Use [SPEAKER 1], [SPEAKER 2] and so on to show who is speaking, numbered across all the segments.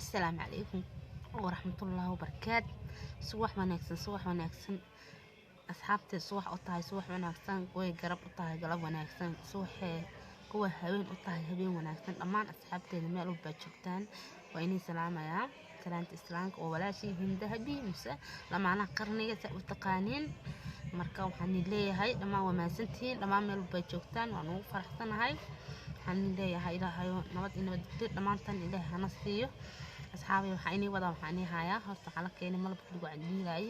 [SPEAKER 1] السلام عليكم ورحمة الله وبركاته. صباح وناكسن أصحابتي صباح أطاي صباح وناكسن قوي قرب أطاي قلب وناكسن صباح قوي هبين أطاي هبين وناكسن أمان أصحابتي اللي مالو باتشوكتان وإني سلامة يا سلامة إسلامك ولا شيء من ذهبي مسا لما أنا قرنية وتقانين marka waxaan leeyahay dhamaan wamaansantiin dhamaan meel bay joogtaan waan ugu faraxsanahay waxaan leeyahay ilaahay nabad dhamaantan ilaahay hana siiyo asxaabay waxaan waxaan hayaa horta xala keenay malabka lagu cayiilay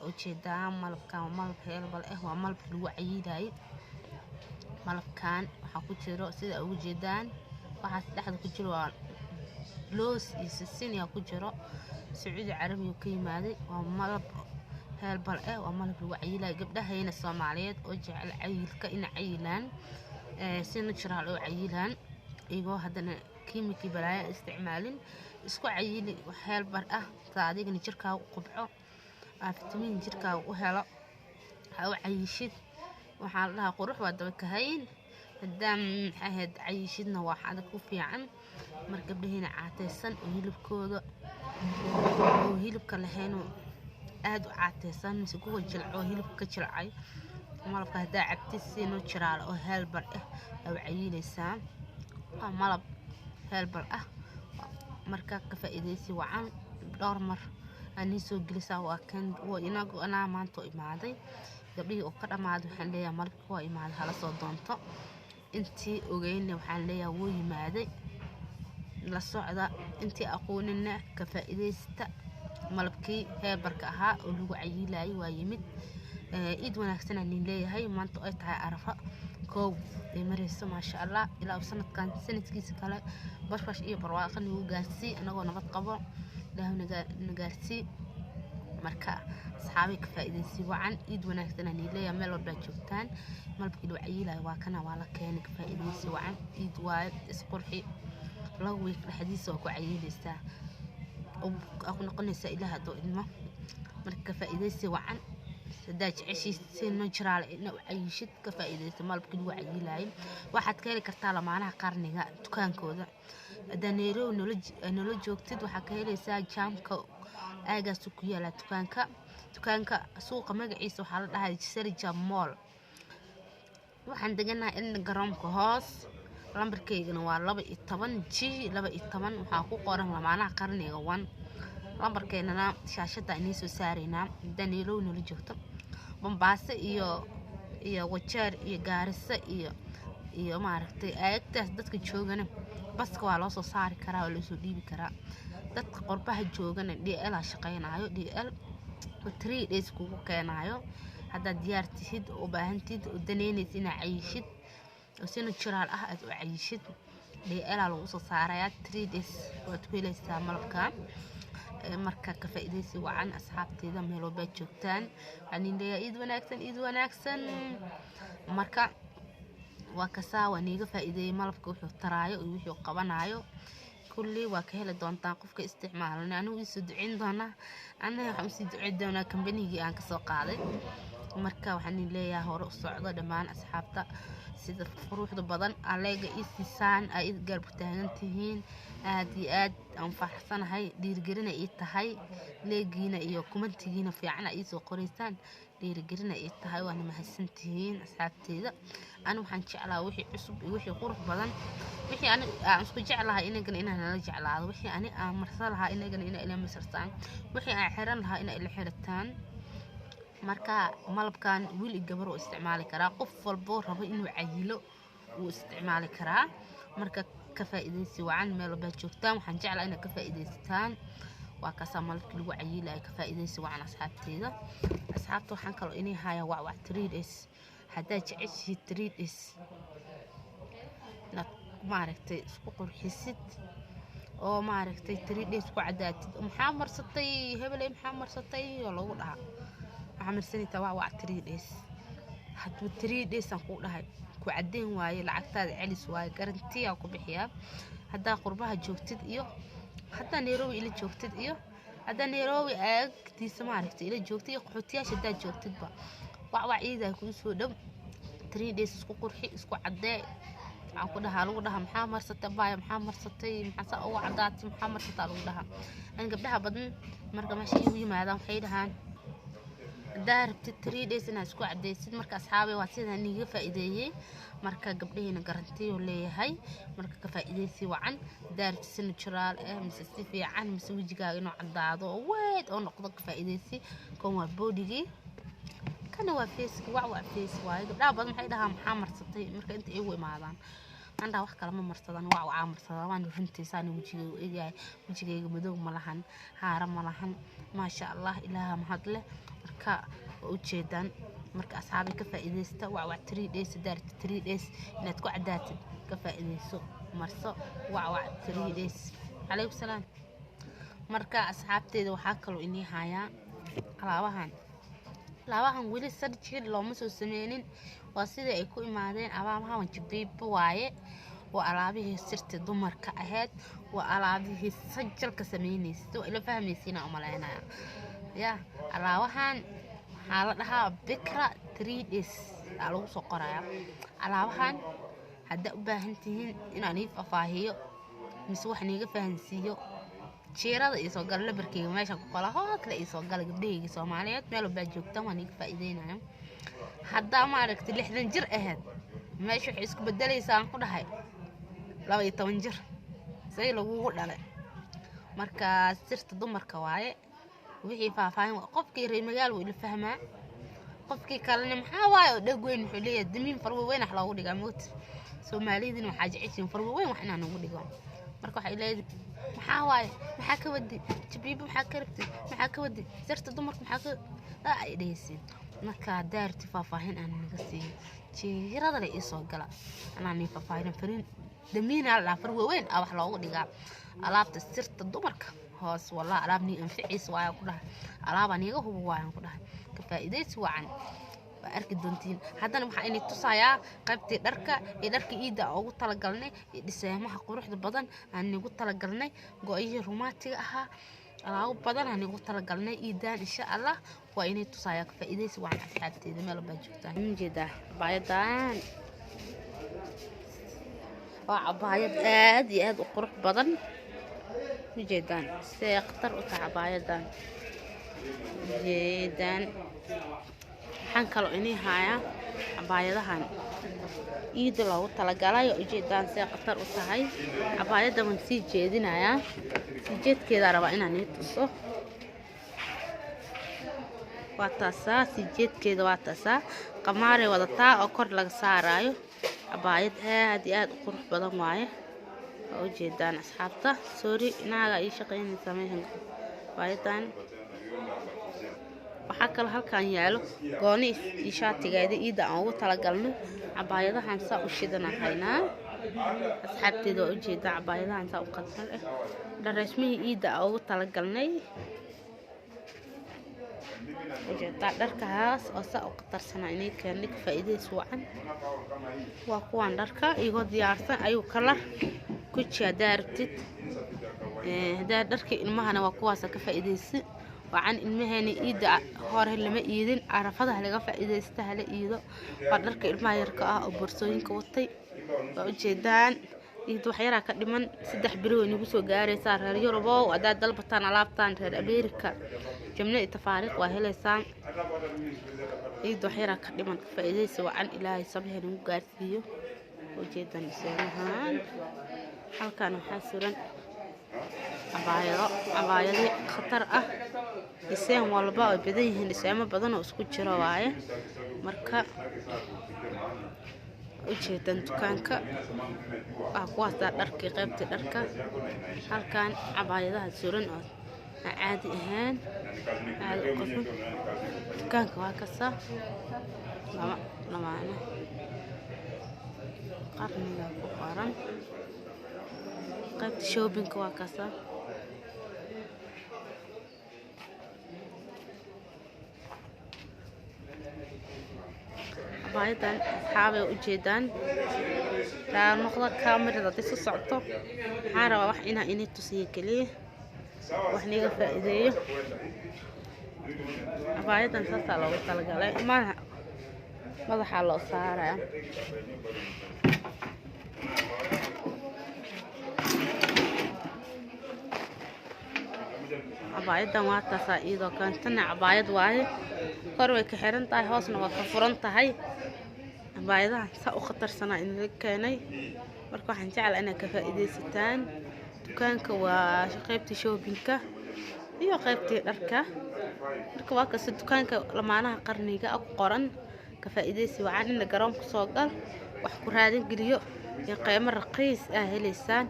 [SPEAKER 1] oo jeedaa malab heelbal waa malab lagu cayiilay malabkan waxa ku jiro sida ugu jeedaan waxa saddexda ku jiro waa loos iyo sisin ku jiro Sacuudi Carabiga ka yimaaday waa malab heelbal waa malab lagu cayiilay gabdhaheena Soomaaliyeed oo jecel cayilka in cayilaan si natural oo cayilaan iyagoo hadana kiimiki balaaya isticmaalin isku cayili wax heelbal saadigana jirkaaga qubco fitamiin jirkaaga u helo waxa cayishid waxa la dhahaa qurux waa daba ka hayn hadaan ahayd cayishidna waa xad ku fiican marka gabdhaheena caateysan oo hilibka lahayn aad u caateysan si kuwa jilco hilibka jilcay malabka hadaa cabtid si natural oo heelbal oo cayilaysaa malab heelbal marka ka faa'iideysi wacan dhowr mar ani soo gelisaa waa kan inagu ana maanta imaaday gabdhii oo ka dhamaad waxaan leeyahay malabka waa imaad hala soo doonto intii ogeeyna waxaan leeyahay wuu yimaaday la socda intii aqoonina ka faa'iideysta malabkii heelbalka ahaa oo lagu cayiilay waa yimid id wanaagsan aan leeyahay maanta ay tahay Arafa koow marayso ma sha Allah ilaa sanadkan sanadkiisa kale bashbash iyo barwaaqo nagu gaarsi anagoo nabad qabo ilaahna gaarsi marka asxaabay ka faa'iideysi wacan id wanaagsan aan leeyahay meel walba joogtaan malabkii lagu cayiilay waa kana waa la keenay ka faa'iideysi wacan id waay isqurxi la week dhaxdiisa oo ku cayiilaysaa oo noqonaysa ilaaha doo ilmo marka faa'iideysi wacan sadaaj cishis si natural inuu cayishid ka faa'iideysto malabka lagu cayiilay waxaad ka heli kartaa lamaanaha qarniga dukaankooda daneero nolol joogtid waxa ka helaysaa jaamka aagaas ku yaala dukaanka suuqa magaciisa waxa la dhahay Sarija Mall waxaan deganahay in garoonka hoos lambarkeygana waa 12G 12 waxa ku qoran lamaanaha qarniga 1 lambarkeena shaashada inii soo saarayna daneero nolol joogto Mombasa iyo Wajeer iyo Gaarisa iyo maaragtay aagtaas dadka joogana baska waa loo soo saari karaa oo loo soo dhiibi karaa dadka qorbaha joogana DL shaqeynaayo DL 3 days kugu keenayo hadda diyaartid oo baahantid oo daneynaysid in cayishid oo si natural aad u cayishid DL lagu soo saarayaa 3 days waad ku helaysaa malabka marka ka faa'iideysi wacan asxaabteeda meel walba joogtaan ani leeyahay id wanaagsan marka waa ka saawaniga faa'iideey malabka wuxuu taraayo iyo wuxuu qabanayo kulli waa ka heli doontaa qofka isticmaalana anigu isoo duceyn doona waxaan sii duceyn doonaa kambanigii aan ka soo qaaday marka waxaan leeyahay hore u socdo dhamaan asxaabta sida quruxda badan aleega isisaan ay garb taagan tihiin aad iyo aad aan faraxsanahay dhiirigelina ay tahay leegiina iyo kumantigiina fiican ay soo qoraysaan dhiirigelina ay tahay waan mahadsantihiin asxaabteeda aan waxaan jeclaa wixii cusub iyo wixii qurux badan wixii aan isku jeclahay inaan la jeclaado wixii aan marsalahay inay ila marsartaan wixii aan xiran lahaa inay ila xirataan marka malabkan wiil iyo gabar oo isticmaali karaa qof walbo rabo inuu cayilo uu isticmaali karaa marka ka faa'iideysi wacan meel walba joogtaan waxaan jeclaa inaad ka faa'iideystaan waa ka malabka lagu cayiilay ka faa'iideysi wacan asxaabta waxaan kale inay haya wax 3 days hadaa jeceshiid 3 days maaragtay isku qurxisid oo maaragtay 3 days ku cadaatid maxaa marsatay hebelay maxaa marsatay oo lagu dhahaa عمرسنيتا waa 3 days haduu 3 days aan ku dhahay ku cadeen waaye lacagtaada celis waaye garanti aan ku bixiyaa hadaa qurbaha joogtid iyo hadaa Nairobi ila joogtid iyo hadaa Nairobi aagtiisa maaragtay ila joogtid iyo qaxootiyaasha hadaa joogtidba wax ciidaa ku soo dhaw 3 days isku qurxi isku cadee waxaan ku dhahaa lagu dhahaa maxaa marsatay baaya maxaa marsatay maxaa saa ugu cadaatay maxaa marsatay lagu dhahaa an gabdhaha badan marka meesha igu yimaadaan waxay dhahaan daarabti 3 days inaad isku cadaysid marka asxaabay waa sidaan niga faa'iideeyay marka gabdhahayna garantiyo leeyahay marka ka faa'iideysi wacan daarabti si natural mise si fiican mise wajigaaga inuu cadaado oo weed oo noqdo ka faa'iideysi kon waa bodigii kana waa face waa face waaye gabdhaha badan waxay dhahaan maxaa marsatay marka inta igu imaadaan anda wax kala ma marsadaan waa marsadaan waan runtiisaan wajigayga madow ma lahan haara ma lahan ma sha Allah ilaaha mahad leh marka u jeedaan marka asxaabi ka faa'iideysta waa 3 days daarti 3 days inaad ku cadaatid ka faa'iideyso marso waa 3 days alaykum salaam marka asxaabteeda waxa kale inii hayaa alaabahan wili sarjid looma soo sameeynin waa sida ay ku imaadeen alaabahan jibiib waaye waa alaabihii sirta dumarka ahayd waa alaabihii sajalka sameeynaysto ila fahmaysiina u maleynaa ya alaabahan waxa la dhahaa bikra 3 days lagu soo qoraya alaabahan hadda u baahan tihiin inaan ifafaahiyo mise wax niga fahansiiyo jeerada isoo gal labarkeyga meesha ku qala hood la isoo gal gabdhayga Soomaaliyeed meel walba joogtaan waan iga faa'iideynaa hadda ma aragti 60 jir ahayd meesha wax isku bedelaysaa ku dhahay 12 jir say lagu dhalay marka sirta dumarka waaye wixii faafaahin qofkii reer magaal uu ila fahmaa qofkii kalena maxaa waaye oo dhag weyn wuxuu leeyahay damiin farwo weyn wax loogu dhigaa mood Soomaaliyeedina waxa jeceshin farwo weyn wax inaan ugu dhigo marka waxa ilaahay maxaa waaye maxaa ka wadi jibiib maxaa ka rabtay maxaa ka wadi sirta dumarka maxaa ka ay dhaysin marka daarti faafaahin aan naga siiyo jeerada la isoo gala anaan faafaahin farin damiina la farwo weyn wax loogu dhigaa alaabta sirta dumarka hoos wallahi alaabni anficiis waayo ku dhahay alaabaan iga hubo waayo ku dhahay ka faa'iideysi wacan waa arki doontiin haddana waxa inay tusayaa qaybtii dharka iida ugu talagalnay dhiseemaha quruxda badan aan ugu talagalnay gooyihii romantiga ahaa alaabo badan aan ugu talagalnay iidaan insha Allah waa inay tusayaa ka faa'iideysi wacan asxaabteeda meel walba joogtaan jeeda baayadaan waa cabaayad aad iyo aad u qurux badan جيدان سيقطر وتعبايدان جيدان حنكلو إني هايا عبايدهان إيد لو تلقالايو جيدان سيقطر وتهاي عبايدا من سي جيدين هايا جيد كده ربا إنا نيتوسو واتاسا سي جيد كده واتاسا قماري ودتا أكور لغ سارايو عبايد هادي آد قرح بدن وايه وجدان أصحابته سوري ناقة أي شقين سميهم بايتان وحكى له كان يالو قوني إشاتي قاعدة إيدا أو تلاقلنا عبايضة هنسا وشدنا حينا أصحابتي دو وجدا عبايضة هنسا وقدر درسمي إيدا أو تلاقلنا وجدا دركا هاس أسا وقدر سنعيني كان لك فائدة سوعا وقوان دركا إيغو ديارتا أيو كلر كوتشي دارتت هدا دركي ilmahana waa kuwaas ka faa'iideysi waxaan ilmahani iida hore lama iidin arafada laga faa'iideysta hala iido waa dharka ilmaha yarka ah oo boorsooyinka watay waa u jeedaan iid wax yar ka dhiman 3 biro weyn ugu soo gaaraysa reer Yurub oo adaa dalbataan alaabtaan reer Ameerika jamna tafaariiq waa heleysaan iid wax yar ka dhiman faa'iideysi wacan ilaahay sameeyay ugu gaarsiiyo oo jeedaan isaahan halkaan waxaa suran cabaayado khatar ah iseen walba oo badan yihiin isma badan oo isku jira waaye marka u jeedan dukaanka kuwaas dharkii qaybtii dharka halkaan cabaayadaha suran oo caadi ahaan aad u qofan dukaanka waa kasa lamaana qarniga ku qoran qaybta shopping waa kasa عبايدان أصحابي وجيدان لا نقطة كاميرا تيسو صعطو حارة وحينا إني تسيك ليه وحنيقى فائدية عبايدان ساسا لو تلقى لي ماذا حالو صارة عبايدان waa taas iyadoo kaantana cabaayad waaye kor way ka xiran tahay hoosna waa ka furan tahay cabaayadaha sa u khatarsanaa in la keenay marka waxaan jeclahay inaad ka faa'iideysataan dukaanka waa qaybtii shoppingka iyo qaybtii dharka marka waa ka dukaanka lamaanaha qarniga ku qoran ka faa'iideysi waxaan in garoonka soo gal wax ku raadin geliyo iyo qiimo raqiis ah heleysaan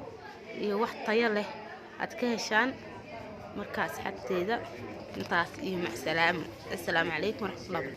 [SPEAKER 1] iyo wax tayo leh aad ka heshaan marka asxaabteeda intaas iyo macsalaamu assalaamu calaykum waraxmatullaahi